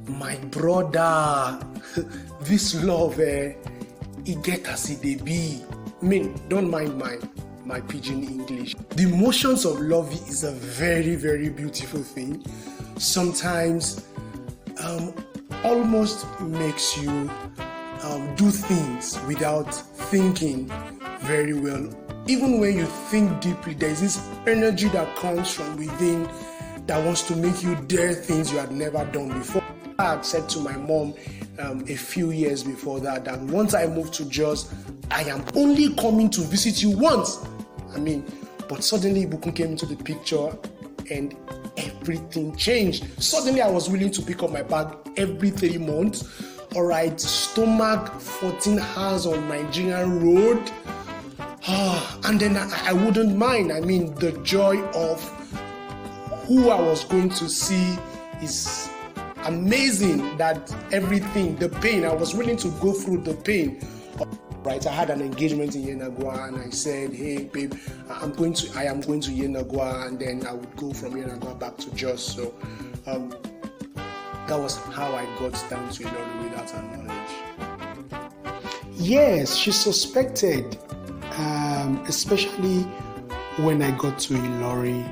My brother, this love, it get as it dey be. I mean, don't mind my pidgin English. The emotions of love is a very, very beautiful thing. Sometimes almost makes you do things without thinking very well. Even when you think deeply, there's this energy that comes from within that wants to make you dare things you had never done before. I had said to my mom a few years before that once I moved to Jos, I am only coming to visit you once. But suddenly Ibukun came into the picture and everything changed. Suddenly I was willing to pick up my bag every 3 months. All right, stomach 14 hours on Nigerian road. And then I wouldn't mind. The joy of who I was going to see is amazing. That everything, the pain, I was willing to go through the pain. Right, I had an engagement in Yenagoa and I said, hey babe, I am going to Yenagoa, and then I would go from Yenagoa back to Jos. So that was how I got down to Ilorin without her knowledge. Yes, she suspected, especially when I got to Ilorin,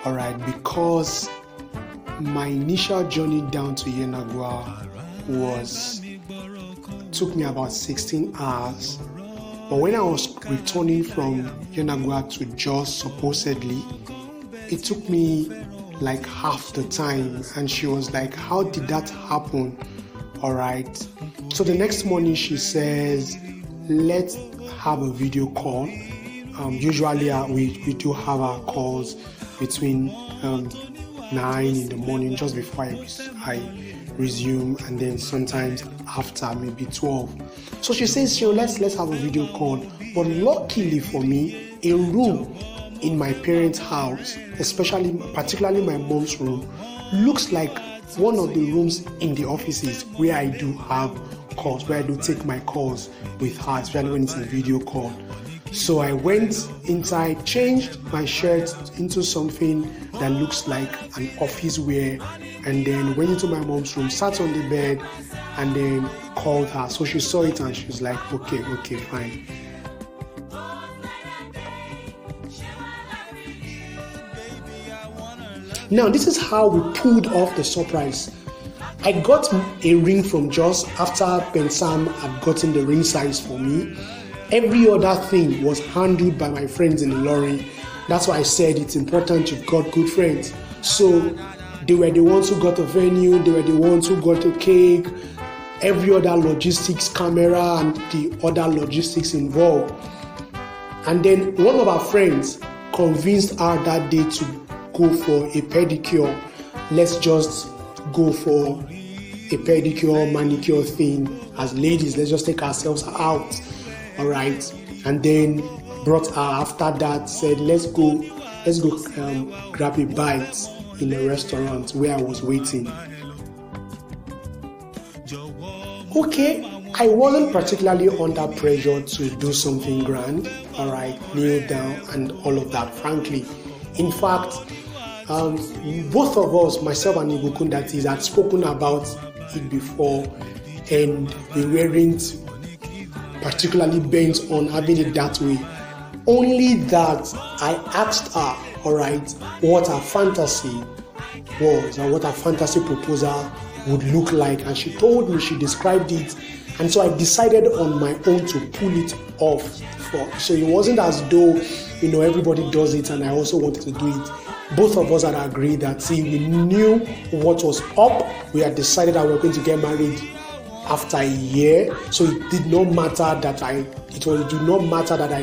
all right, because my initial journey down to Yenagoa took me about 16 hours. But when I was returning from Yenagoa to Jos, supposedly, it took me like half the time. And she was like, how did that happen? All right. So the next morning she says, let's have a video call. Usually we do have our calls between 9 in the morning, just before I resume, and then sometimes after, maybe 12. So she says, let's have a video call. But luckily for me, a room in my parents' house, particularly my mom's room, looks like one of the rooms in the offices where I do have calls, where I do take my calls with her, especially when it's a video call. So I went inside, changed my shirt into something that looks like an office wear, and then went into my mom's room, sat on the bed, and then called her. So she saw it and she was like, okay, fine. Now, this is how we pulled off the surprise. I got a ring from Jos after Ben Sam had gotten the ring size for me. Every other thing was handled by my friends in Ilorin. That's why I said it's important you've got good friends. So they were the ones who got the venue, they were the ones who got the cake, every other logistics, camera, and the other logistics involved. And then one of our friends convinced her that day to go for a pedicure. Let's just go for a pedicure, manicure thing. As ladies, let's just take ourselves out. All right. And then brought her after that, said, let's go grab a bite in a restaurant where I was waiting. Okay, I wasn't particularly under pressure to do something grand, all right, kneel down and all of that, frankly. In fact, both of us, myself and Ibukun, that is, had spoken about it before, and we weren't particularly bent on having it that way. Only that I asked her, all right, what her fantasy was and what her fantasy proposal would look like, and she told me, she described it, and so I decided on my own to pull it off. So it wasn't as though, everybody does it and I also wanted to do it. Both of us had agreed that, we knew what was up. We had decided that we were going to get married after a year, so it did not matter that I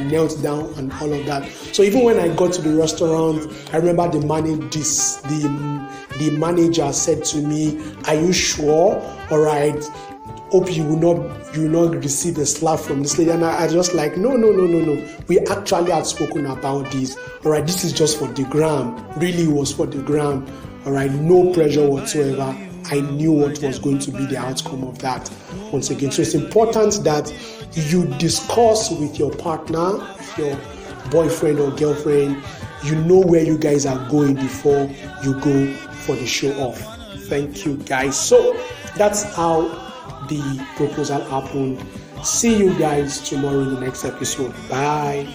knelt down and all of that. So even when I got to the restaurant, I remember the manager said to me, "Are you sure? All right, hope you will not receive a slap from this lady." And I just like, no. We actually had spoken about this. All right, this is just for the gram. Really, it was for the gram. All right, no pressure whatsoever. I knew what was going to be the outcome of that. Once again, so it's important that you discuss with your partner, with your boyfriend or girlfriend. You know where you guys are going before you go for the show off. Thank you, guys. So That's how the proposal happened. See you guys tomorrow in the next episode. Bye.